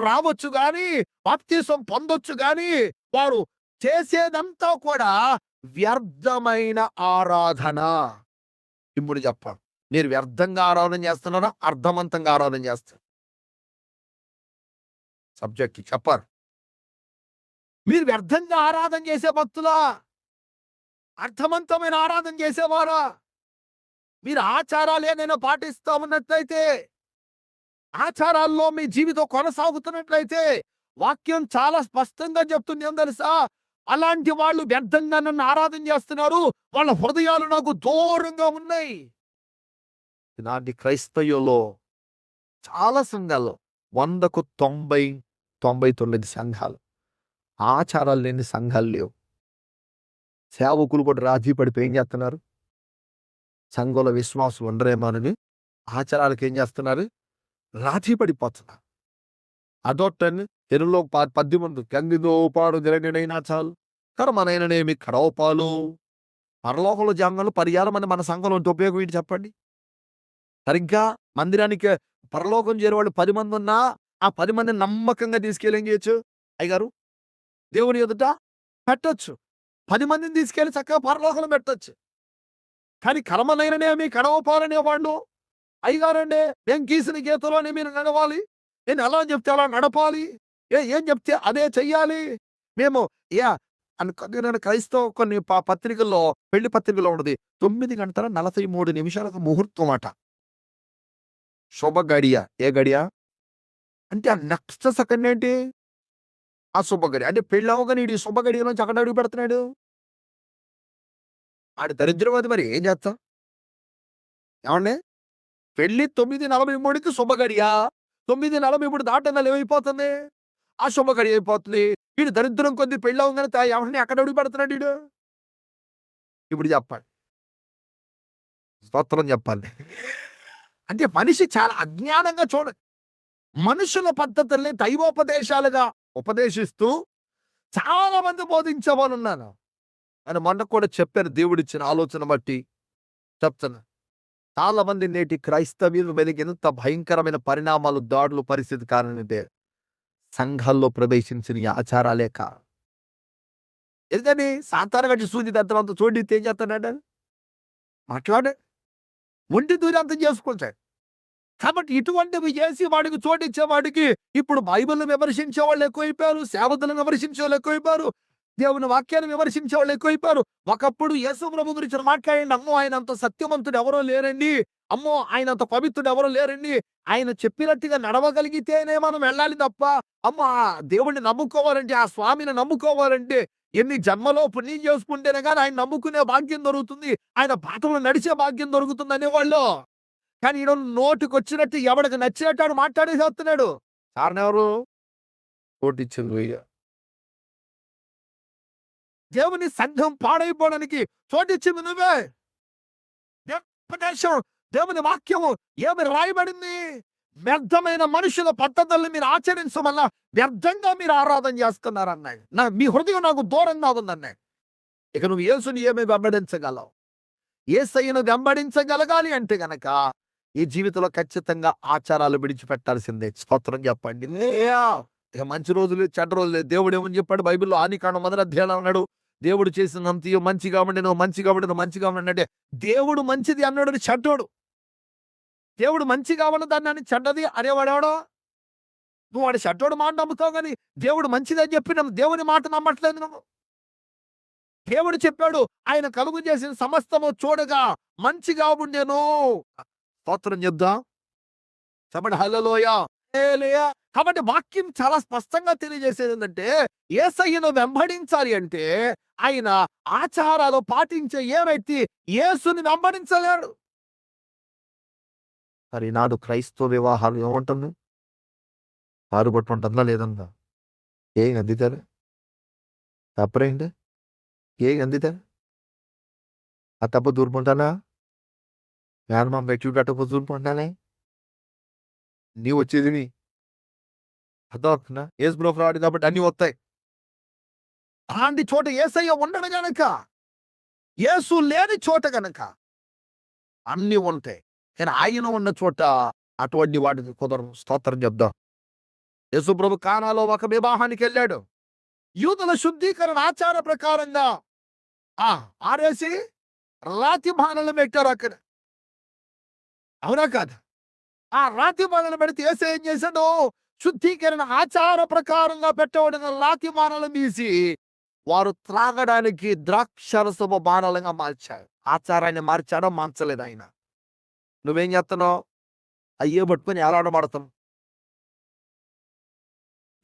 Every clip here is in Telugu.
రావచ్చు గాని, బాప్తిసం పొందొచ్చు గాని, వారు చేసేదంతా కూడా వ్యర్థమైన ఆరాధన. ఇప్పుడు చెప్పండి. మీరు వ్యర్థంగా ఆరాధన చేస్తున్నారా? అర్థవంతంగా ఆరాధన చేస్తున్నారు? సబ్జెక్ట్‌కి చెప్పాలి. మీరు వ్యర్థంగా ఆరాధన చేసే భక్తులా? అర్థవంతమైన ఆరాధన చేసేవారా? మీరు ఆచారాలు ఏదైనా పాటిస్తా ఉన్నట్లయితే, ఆచారాల్లో మీ జీవితం కొనసాగుతున్నట్లయితే, వాక్యం చాలా స్పష్టంగా చెప్తుంది ఏం తెలుసా? అలాంటి వాళ్ళు వ్యర్థంగా నన్ను ఆరాధన చేస్తున్నారు. వాళ్ళ హృదయాలు నాకు దూరంగా ఉన్నాయి. ఈనాటి క్రైస్తవ్యంలో చాలా సంఘాల్లో 100కు 90, 99 సంఘాలు. ఆచారాలు లేని సంఘాలు లేవు. సేవకులు కూడా రాజీ పడిపోయి ఏం చేస్తున్నారు? సంఘంలో విశ్వాసం ఉండరేమోనని ఆచారాలకు ఏం చేస్తున్నారు? రాజీ పడిపోతున్నారు. అదొట్టని ఎరులో 18 కందిదో పాడు జరిగినైనా చాలు కర్మనైననేమి కడవపాలు పరలోకంలో జంగలు పరిహారం అని మన సంఘంలో ఉంటే ఉపయోగం ఏంటి చెప్పండి? సరిగ్గా మందిరానికి పరలోకం చేరేవాళ్ళు 10 మంది ఉన్నా ఆ 10 మందిని నమ్మకంగా తీసుకెళ్ళి ఏం చేయొచ్చు? అయ్యగారు దేవుని ఎదుట పెట్టొచ్చు. 10 మందిని తీసుకెళ్ళి చక్కగా పరలోకంలో పెట్టొచ్చు. కానీ కర్మనైననేమి కడవపాలనే వాళ్ళు అయ్యగారండి మేము గీసిన గీతలోనే మీరు నడవాలి. నేను ఎలా చెప్తే అలా నడపాలి. ఏం చెప్తే అదే చెయ్యాలి. మేము నేను క్రైస్తవ కొన్ని పత్రికల్లో పెళ్లి పత్రికలో ఉన్నది 9:43 ముహూర్తం అట. శుభ గడియ. ఏ గడియ? అంటే ఆ నెక్స్ట్ సెకండ్ ఏంటి? ఆ శుభ గడియ. అంటే పెళ్లి అవ్వగానే ఈ శుభ గడియ నుంచి అక్కడ అడుగు పెడుతున్నాడు. ఆడు దరిద్రవాది మరి ఏం చేస్తాం? ఏమండి? పెళ్లి 9:43కి శుభ గడియ. 9:43 దాటంగానే ఏమైపోతుంది? ఆ శుభ గడియ అయిపోతుంది. వీడు దరిద్రం కొద్దీ పెళ్లి అవ్వగానే ఎవరిని ఎక్కడ అడుగు పెడుతున్నాడు వీడు? ఇప్పుడు చెప్పండి. స్తోత్రం చెప్పాలి. అంటే మనిషి చాలా అజ్ఞానంగా మనుషుల పద్ధతుల్ని దైవోపదేశాలుగా ఉపదేశిస్తూ చాలా మంది బోధించే వాళ్ళు ఉన్నారు. అని మొన్న కూడా చెప్పారు దేవుడిచ్చిన ఆలోచన బట్టి చెప్తున్నా. చాలా మంది నేటి క్రైస్తవ్యం మీదకి ఎంత భయంకరమైన పరిణామాలు, దాడులు పరిస్థితి కారణంటే సంఘాల్లో ప్రవేశించిన ఈ ఆచారాలే కారణం. ఎందుకని సాతాను గట్టి సూది దత్తమంతా చూడితే ఏం చేస్తాడు? మాట్లాడు ఒంటి దూరంతం చేసుకుంటాడు. కాబట్టి ఇటువంటివి చేసి వాడికి చోటిచ్చే వాడికి ఇప్పుడు బైబిల్ని విమర్శించే వాళ్ళు ఎక్కువైపోయారు. సేవకులను విమర్శించే వాళ్ళు ఎక్కువైపోయారు. దేవుని వాక్యాన్ని విమర్శించే వాళ్ళు ఎక్కువైపోయారు. ఒకప్పుడు యేసు ప్రభు గురించి మాట్లాడండి. అమ్మో ఆయన అంత సత్యవంతుడు ఎవరో లేరండి. అమ్మో ఆయన అంత పవిత్రుడు ఎవరో లేరండి. ఆయన చెప్పినట్టుగా నడవగలిగితేనే మనం వెళ్ళాలి తప్ప అమ్మ దేవుడిని నమ్ముకోవాలంటే ఆ స్వామిని నమ్ముకోవాలంటే ఎన్ని జన్మలో పుణ్యం చేసుకుంటేనే కానీ ఆయన నమ్ముకునే భాగ్యం దొరుకుతుంది. ఆయన బాటలో నడిచే భాగ్యం దొరుకుతుంది అనేవాళ్ళు. కానీ ఈడ నోటికొచ్చినట్టు ఎవడికి నచ్చినట్టు ఆడు మాట్లాడేసేస్తున్నాడు. కారణం ఎవరు? ఓటిచ్చింది దేవుని సంఘం పాడైపోవడానికి చోటిచ్చింది నువ్వే. ఉపదేశం దేవుని వాక్యము ఏమి రాయబడింది? వ్యర్థమైన మనుషుల పద్ధతుల్ని మీరు ఆచరించమన్నా వ్యర్థంగా మీరు ఆరాధన చేస్తున్నారన్నాడు. మీ హృదయం నాకు దూరంగా ఉందన్నాడు. ఇక నువ్వు యేసుని ఏమి వెంబడించగలవు? యేసయ్యను వెంబడించగలగాలి అంటే గనక ఈ జీవితంలో ఖచ్చితంగా ఆచారాలు విడిచిపెట్టాల్సిందే. స్తోత్రం చెప్పండి. ఇక మంచి రోజులు చెడ్డ రోజులు దేవుడు ఏమని చెప్పాడు బైబిల్లో? ఆదికాండం 1వ అధ్యాయంలో అన్నాడు దేవుడు చేసినంతయు మంచిగా ఉండెను, మంచిగా ఉండెను, మంచిగా ఉండెను అంటే దేవుడు మంచిది అన్నాడు చెడ్డోడు. దేవుడు మంచిగా ఉన్న దాన్ని చెడ్డది అనేవాడెవడో? నువ్వు వాడి చెడ్డోడు మాట నమ్ముతావు కానీ దేవుడు మంచిది అని చెప్పి దేవుని మాట నమ్మట్లేదు నువ్వు. దేవుడు చెప్పాడు ఆయన కలుగు చేసిన సమస్తము చూడగా మంచిగా ఉండెను. స్తోత్రం చెప్దాం. చెప్పండి హల్లెలూయా. హల్లెలూయా. కాబట్టి వాక్యం చాలా స్పష్టంగా తెలియజేసేది ఏంటంటే యేసయ్యను వెంబడించాలి అంటే ఆయన ఆచారాలు పాటించే ఏ వ్యక్తి యేసుని వెంబడించలేడు. మరి నాడు క్రైస్తవ వివాహాలు ఏముంటుంది? కారు పట్టుకుంటుందా లేదందా? ఏం అందితారు? తప్పరేంటి? ఏం అందితారు? ఆ తప్ప దూరుకుంటానా? మేనమామ పెట్టి పెట్టకపో దూరుకుంటానే? నీవు వచ్చేది అర్థమవుతుందా? యేసు ప్రభు రాడు కాబట్టి అన్ని వస్తాయి. అలాంటి చోట యేసయ్య ఉండడు గనక, యేసు లేని చోట గనక అన్ని ఉంటాయి. కానీ ఆయన ఉన్న చోట అటువంటి వాటికి కుదరదు. స్తోత్రం చెప్దాం. యేసుప్రభు కానాలో ఒక వివాహానికి వెళ్ళాడు. యూదుల శుద్ధీకరణ ఆచార ప్రకారంగా ఆ ఆరేసి రాతి బాణలు పెట్టారు అక్కడ. అవునా కాదా? ఆ రాతి బాణలు పెడితే యేసు ఏం చేశాడు? శుద్ధీకరణ ఆచార ప్రకారంగా పెట్టబడిన రాతి బాణలు తీసి వారు త్రాగడానికి ద్రాక్షరసపు బాణలుగా మార్చారు. ఆచారాన్ని మార్చాడో మార్చలేదు ఆయన. నువ్వేం చేస్తున్నావు? అయ్యే పట్టుకొని ఏలాడబడతావు.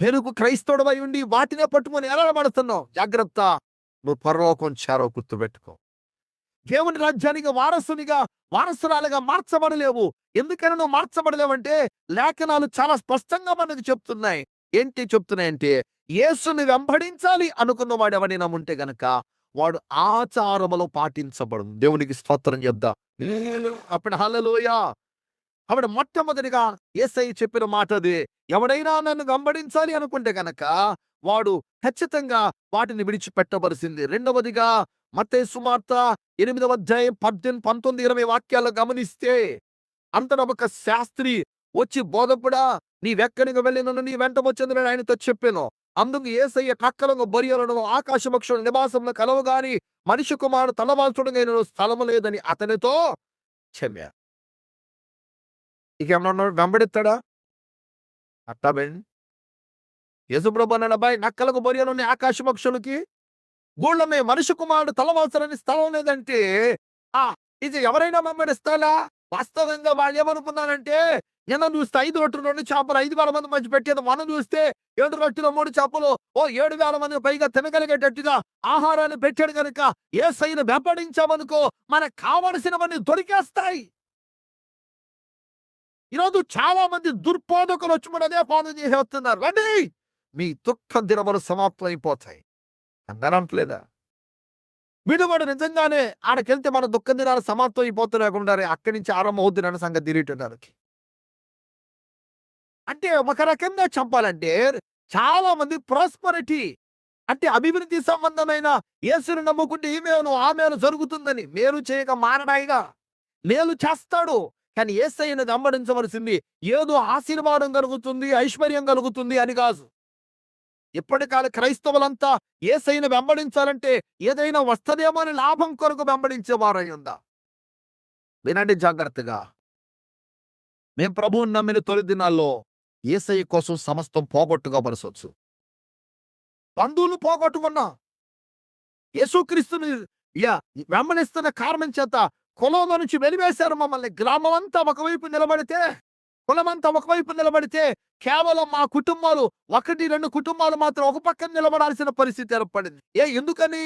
పెరుగు క్రైస్తవుడవై ఉండి వాటినే పట్టుకొని ఏలాడబడుతున్నావు. జాగ్రత్త, నువ్వు పరలోకం చేరవు, గుర్తుపెట్టుకో. దేవుని రాజ్యానికి వారసురాలుగా మార్చబడలేవు. ఎందుకని నువ్వు మార్చబడలేవంటే లేఖనాలు చాలా స్పష్టంగా మనకు చెప్తున్నాయి. ఏంటి చెప్తున్నాయంటే, యేసుని వెంబడించాలి అనుకున్న వాడు ఎవరైనా ఉంటే గనక వాడు ఆచారములు పాటించబడు. దేవునికి స్తోత్రం చెప్దాం. అప్పుడు హల్లెలూయా. ఆవిడ మొట్టమొదటిగా యేసయ్య చెప్పిన మాట అది. ఎవడైనా నన్ను వెంబడించాలి అనుకుంటే గనక వాడు ఖచ్చితంగా వాటిని విడిచిపెట్టవలసింది. రెండవదిగా మత్తయి సువార్త 8వ అధ్యాయం 18, 19, 20 వాక్యాలు గమనిస్తే అంతటా ఒక శాస్త్రి వచ్చి, బోధకుడా, నీవెక్కడికి వెళ్ళినను నీ వెంట వచ్చేందుకు నేను ఆయనతో చెప్పాను. అందుకు యేసయ్య కక్కలను బొరియలను ఆకాశపక్షుల నివాసంలో కలవగాని మనిషి కుమారుడు తలవాల్చుడుగైన స్థలము లేదని అతనితో చెప్పారు. ఇక ఏమన్నా వెంబడిస్తాడా? అట్టా యేసుప్రభు అన్నాడు, అబ్బాయి, నక్కలకు బొరియలున్నాయి, ఆకాశ పక్షులకి గూళ్ళమే, మనిషి కుమారుడు తలవాల్చడానికి స్థలం లేదంటే ఇది ఎవరైనా వెంబడిస్తారా? వాస్తవంగా వాళ్ళు ఏమనుకున్నారంటే, నిన్న చూస్తే 5 రొట్టెలు 2 చేపలు 5,000 మంది మధ్య పెట్టేది. మనం చూస్తే 7 రొట్టెలు 3 చేపలు 7,000 మంది పైగా తినగలిగేటట్టుగా ఆహారాన్ని పెట్టాడు కనుక యేసయ్యను వెంబడించామనుకో మనకు కావలసినవన్నీ దొరికేస్తాయి. ఈరోజు చాలా మంది దుర్బోధకులు వచ్చి కూడా అదే పాలన చేసి వస్తున్నారు. రండి, మీ దుఃఖ దినములు సమాప్తం అయిపోతాయి అందనంటలేదా? వీడువాడు నిజంగానే ఆడకెళ్తే మన దుఃఖ దినాలు సమాప్తం అయిపోతున్నాయి. అక్కడి నుంచి ఆరంభం అవుతున్న సంగతి తిరిగిటున్నానికి. అంటే ఒక రకంగా చెప్పాలంటే చాలా మంది ప్రాస్పరిటీ అంటే అభివృద్ధి సంబంధమైన యేసుని నమ్ముకుంటే ఈ మేలు ఆ మేలు జరుగుతుందని, మేలు చేయక మారడాయిగా మేలు చేస్తాడు. కానీ యేసయ్యను వెంబడించవలసింది ఏదో ఆశీర్వాదం కలుగుతుంది, ఐశ్వర్యం కలుగుతుంది అని కాదు. ఇప్పటికాల క్రైస్తవులంతా యేసయ్యను వెంబడించాలంటే ఏదైనా వస్తదేమో అని లాభం కొరకు వెంబడించేవారై ఉందా? వినండి జాగ్రత్తగా. మేము ప్రభువుని నమ్మిన తొలి దినాల్లో యేసయ్య కోసం సమస్తం పోగొట్టుకోవలసొచ్చు. బంధువులు పోగొట్టుకున్నా యేసుక్రీస్తుని వెంబడిస్తున్న కారణం చేత కులంలో నుంచి వెలివేశారు మమ్మల్ని. గ్రామం అంతా ఒకవైపు నిలబడితే, కులమంతా ఒకవైపు నిలబడితే కేవలం మా కుటుంబాలు 1, 2 కుటుంబాలు మాత్రం ఒక పక్కన నిలబడాల్సిన పరిస్థితి ఏర్పడింది. ఎందుకని?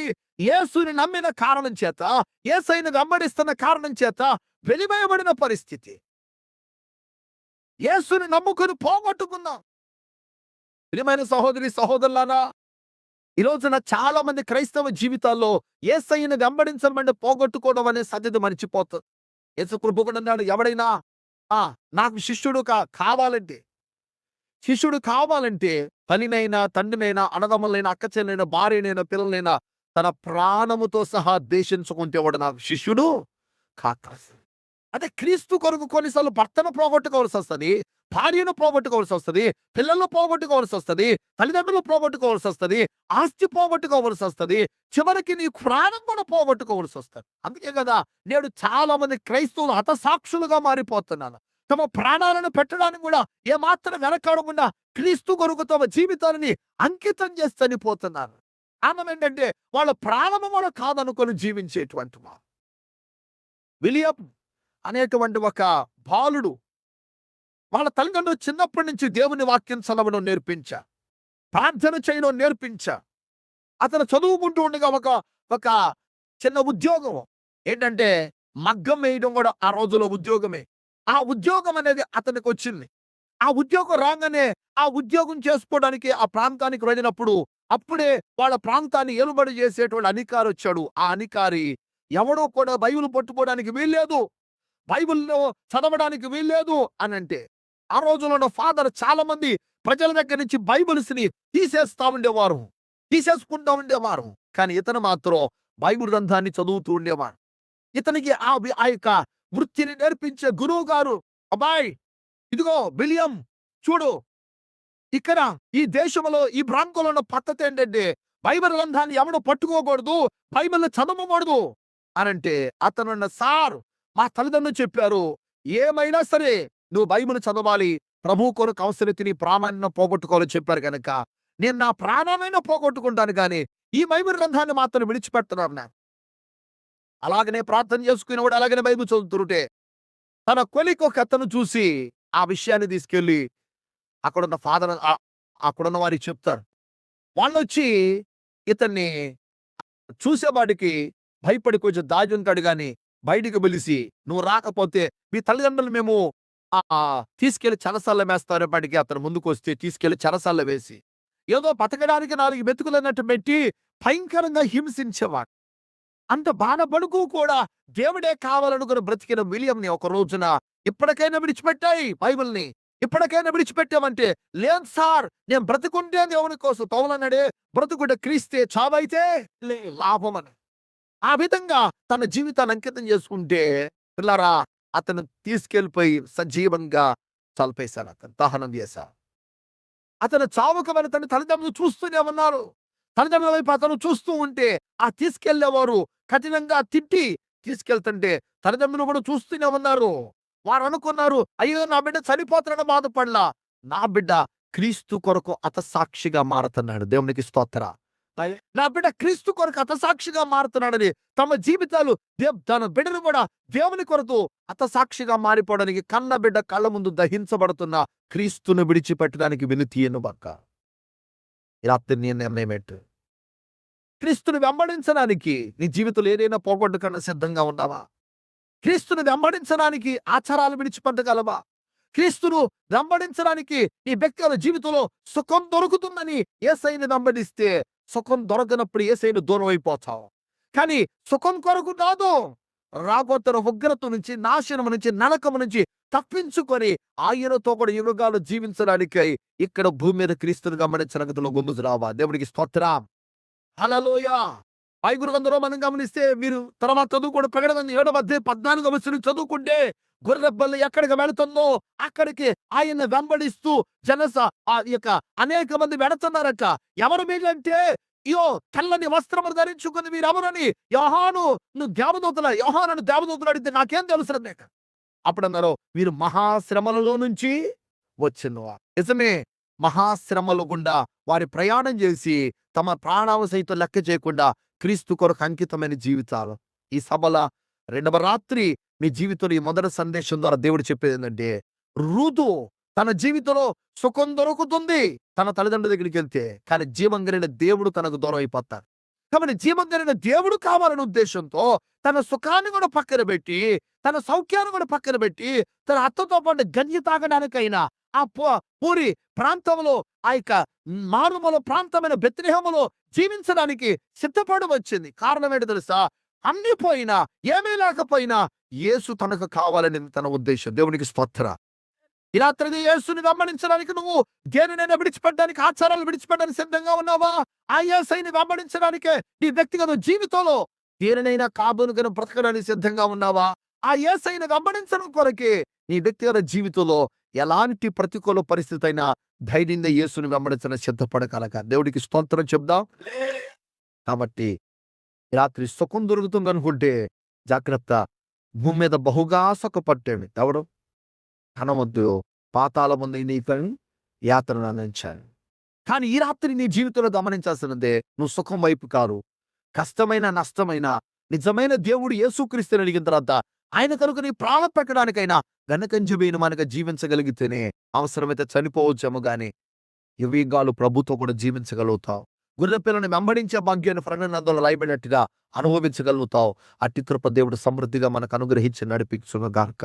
యేసుని నమ్మిన కారణం చేత, యేసయ్యను వెంబడిస్తున్న కారణం చేత వెలివేయబడిన పరిస్థితి. యేసుని నమ్ముకుని పోగొట్టుకున్నాం. ప్రియమైన సహోదరి సహోదరులారా, ఈ రోజున చాలా మంది క్రైస్తవ జీవితాల్లో యేసయ్యను వెంబడించమంటే పోగొట్టుకోవడం అనే సత్యత మర్చిపోతుంది. యేసు ప్రభు కూడా అన్నాడు, ఎవడైనా నాకు శిష్యుడు కావాలంటే తల్లినైనా, తండ్రినైనా, అన్నదమ్ములైనా, అక్క చెల్లెలైనా, భార్యనైనా, పిల్లలైనా తన ప్రాణముతో సహా ద్వేషించుకుంటే వాడు నాకు శిష్యుడు కాక. అదే క్రీస్తు కొరకు కొన్నిసార్లు భర్తను పోగొట్టుకోవాల్సి వస్తుంది, భార్యను పోగొట్టుకోవాల్సి వస్తుంది, పిల్లలను పోగొట్టుకోవాల్సి వస్తుంది, తల్లిదండ్రులు పోగొట్టుకోవాల్సి వస్తుంది, ఆస్తి పోగొట్టుకోవాల్సి వస్తుంది, చివరికి నీ ప్రాణం కూడా పోగొట్టుకోవాల్సి వస్తుంది. అందుకే కదా నేడు చాలా మంది క్రైస్తవులు హతసాక్షులుగా మారిపోతున్నారు. తమ ప్రాణాలను పెట్టడానికి కూడా ఏమాత్రం వెనకాడకుండా క్రీస్తు కొరకు తమ జీవితాన్ని అంకితం చేసి చనిపోతున్నారు. కారణం ఏంటంటే వాళ్ళ ప్రాణము కూడా కాదనుకొని జీవించేటువంటి వారు. విలియం అనేటువంటి ఒక బాలుడు వాళ్ళ తల్లిదండ్రులు చిన్నప్పటి నుంచి దేవుని వాక్యం చదవడం నేర్పించా, ప్రార్థన చేయడం నేర్పించా. అతను చదువుకుంటూ ఉండగా ఒక చిన్న ఉద్యోగం ఏంటంటే మగ్గం వేయడం కూడా ఆ రోజులో ఉద్యోగమే. ఆ ఉద్యోగం అనేది అతనికి వచ్చింది. ఆ ఉద్యోగం రాగానే ఆ ఉద్యోగం చేసుకోవడానికి ఆ ప్రాంతానికి వెళ్ళినప్పుడు అప్పుడే వాళ్ళ ప్రాంతాన్ని ఏలుబడి చేసేటువంటి అధికారి వచ్చాడు. ఆ అధికారి ఎవడో కూడా బైబిల్ పట్టుకోవడానికి వీల్లేదు, బైబిల్లో చదవడానికి వీల్లేదు అని అంటే, ఆ రోజుల్లో ఫాదర్ చాలా మంది ప్రజల దగ్గర నుంచి బైబిల్స్ ని తీసేసుకుంటూ ఉండేవారు. కానీ ఇతను మాత్రం బైబిల్ గ్రంథాన్ని చదువుతూ ఉండేవాడు. ఇతనికి ఆ యొక్క వృత్తిని నేర్పించే గురువు గారు, అబ్బాయి ఇదిగో విలియం చూడు, ఇక్కడ ఈ దేశంలో ఈ ప్రాంతంలో ఉన్న పద్ధతి ఏంటంటే బైబిల్ గ్రంథాన్ని ఎవడు పట్టుకోకూడదు, బైబిల్ చదవకూడదు అనంటే అతనున్న సార్ మా తల్లిదండ్రులు చెప్పారు, ఏమైనా సరే నువ్వు బైబిల్ చదవాలి, ప్రభు కొరకు అవసరతి నీ ప్రాణాన్ని పోగొట్టుకోవాలని చెప్పారు కనుక నేను నా ప్రాణాన్నైనా పోగొట్టుకుంటాను కానీ ఈ బైబిల్ గ్రంథాన్ని మాత్రం విడిచిపెడుతున్నాను నేను. అలాగనే ప్రార్థన చేసుకునేవాడు అలాగనే బైబిల్ చదువుతుంటే తన కొలికి ఒక అతను చూసి ఆ విషయాన్ని తీసుకెళ్లి అక్కడున్న ఫాదర్ అక్కడున్న వారికి చెప్తారు. వాళ్ళొచ్చి ఇతన్ని చూసేవాడికి భయపడి కొంచెం దాగి ఉంటాడు గాని బయటికి పిలిచి, నువ్వు రాకపోతే మీ తల్లిదండ్రులు మేము తీసుకెళ్లి చెరసాల్లో వేస్తారేపాటికి అతను ముందుకు వస్తే తీసుకెళ్లి చెరసాల్లో వేసి ఏదో బతకడానికి 4 మెతుకులన్నట్టు పెట్టి భయంకరంగా హింసించేవాడు. అంత బాధపడుకు కూడా దేవుడే కావాలనుకుని బ్రతికిన విలియంని ఒక రోజున ఇప్పటికైనా విడిచిపెట్టాయి బైబిల్ని, ఇప్పటికైనా విడిచిపెట్టామంటే, లేదు సార్ నేను బ్రతుకుంటే దేవుని కోసం తోలనడే, బ్రతుకుంటే క్రీస్తే చావైతే లాభం అని ఆ విధంగా తన జీవితాన్ని అంకితం చేసుకుంటే పిల్లరా అతను తీసుకెళ్లిపోయి సజీవంగా చంపేశారు, అతను దహనం చేశారు. అతను చావుకు వెళ తన తల్లిదండ్రులు చూస్తూనే ఉన్నారు. తల్లిదండ్రుల వైపు అతను చూస్తూ ఉంటే ఆ తీసుకెళ్లేవారు కఠినంగా తిట్టి తీసుకెళ్తుంటే తల్లిదండ్రులు కూడా చూస్తూనే ఉన్నారు. వారు అనుకున్నారు, అయ్యో నా బిడ్డ చనిపోతున్నాడు బాధపడలా, నా బిడ్డ క్రీస్తు కొరకు అతసాక్షిగా మారుతున్నాడు, దేవునికి స్తోత్ర. నా బిడ్డ క్రీస్తు కొరకు అతసాక్షిగా మారుతున్నాడని తమ జీవితాలు తన బిడ్డను కూడా దేవుని కొరకు అతసాక్షిగా మారిపోవడానికి కన్న బిడ్డ కళ్ళ ముందు దహించబడుతున్న క్రీస్తును విడిచిపెట్టడానికి వినుతీయను బక్క. రాత్రి నీ నిర్ణయం ఏంటి? క్రీస్తుని వెంబడించడానికి నీ జీవితంలో ఏదైనా పోగొట్టుకన్నా సిద్ధంగా ఉన్నావా? క్రీస్తుని వెంబడించడానికి ఆచారాలు విడిచిపెట్టగలవా? క్రీస్తును వెంబడించడానికి నీ వ్యక్తిగత జీవితంలో సుఖం దొరుకుతుందని యేసయ్యని వెంబడిస్తే సుఖం దొరకనప్పుడు యేసయ్యను దూరం అయిపోతావు. కానీ సుఖం కొరకు కాదు, రాబోతున్న ఉగ్రత నుంచి, నాశనం నుంచి, నరకం నుంచి తప్పించుకొని ఆయనతో కూడా యుగాలు జీవించడానికి ఇక్కడ భూమి మీద క్రీస్తుని గమనించడంలో గుమ్ముజు రావా. దేవుడికి స్తోత్రం, హల్లెలూయా. ఐగురు వందలో మనం గమనిస్తే మీరు తర్వాత చదువుకోండి, ప్రకటన 7:14 చదువుకుంటే గొర్రె బల్లి ఎక్కడికి వెళుతుందో అక్కడికి ఆయన వెంబడిస్తూ ఆ యొక్క అనేక మంది వెళుతున్నారట. ఎవరు మీరంటే, అయ్యో తెల్లని వస్త్రములు ధరించుకుని మీరెవరని యోహాను దేవదూతలు అడిగితే నాకేం తెలుసు నీకు. అప్పుడు అన్నారు, వీరు మహాశ్రమలలో నుంచి వచ్చినవారు. నిజమే, మహాశ్రమలు గుండా వారి ప్రయాణం చేసి తమ ప్రాణాలు సైతం లెక్క చేయకుండా క్రీస్తు కొరకు అంకితమైన జీవితాలు. ఈ సభల 2వ రాత్రి మీ జీవితంలో ఈ మొదటి సందేశం ద్వారా దేవుడు చెప్పేది ఏంటంటే, ఋతు తన జీవితంలో సుఖం దొరుకుతుంది తన తల్లిదండ్రుల దగ్గరికి వెళ్తే, కానీ జీవం కలిగిన దేవుడు తనకు దూరం అయిపోతాడు. కాబట్టి జీవం కలిగిన దేవుడు కావాలనే ఉద్దేశంతో తన సుఖాన్ని కూడా పక్కన పెట్టి, తన సౌఖ్యాన్ని కూడా పక్కన పెట్టి, తన అత్తతో పాటు గంజి తాగడానికైనా ఆ పూరి ప్రాంతంలో ఆ యొక్క మారుమూల ప్రాంతమైన బెత్లెహేములో జీవించడానికి సిద్ధపడి వచ్చింది. కారణం ఏంటి తెలుసా? అన్ని పోయినా ఏమీ లేకపోయినా యేసు తనకు కావాలని తన ఉద్దేశం. దేవునికి స్తోత్ర. ఈ రాత్రి యేసుని వెంబడించడానికి నువ్వు దేనినైనా విడిచిపెట్టడానికి, ఆచారాలు విడిచిపెట్టడానికి సిద్ధంగా ఉన్నావా? ఆ యేసుని వెంబడించడానికే నీ వ్యక్తిగత జీవితంలో దేనినైనా కాబోనుకొని బ్రతకడానికి సిద్ధంగా ఉన్నావా? ఆ యేసుని వెంబడించడం కొరకే నీ వ్యక్తిగత జీవితంలో ఎలాంటి ప్రతికూల పరిస్థితి అయినా ధైర్యంగా యేసుని వెంబడించడానికి సిద్ధపడగలక. దేవుడికి స్తోత్రం చెప్దాం. కాబట్టి రాత్రి సుఖం దొరుకుతుంది అనుకుంటే జాగ్రత్త, భూమి మీద బహుగా సుఖపట్టేవి ఎవడు కనవద్దు, పాతాల ముందు నీకు యాత్రను అందించాను. కానీ ఈ రాత్రి నీ జీవితంలో గమనించాల్సినదే, నువ్వు సుఖం వైపు కాదు, కష్టమైన నష్టమైన నిజమైన దేవుడు యేసుక్రీస్తుని అడిగిన తర్వాత ఆయన కనుక నీ ప్రాణం పెట్టడానికైనా గనకంజమైన మనకు జీవించగలిగితేనే, అవసరమైతే చనిపోవచ్చేమో గాని యువీగాలు ప్రభుతో కూడా జీవించగలుగుతావు. గొర్రె పిల్లని వెంబడించే భాగ్యాన్ని ప్రకటనలో రాయబడినట్టుగా అనుభవించగలుగుతావు. అట్టి కృప దేవుడు సమృద్ధిగా మనకు అనుగ్రహించి నడిపించును గాక.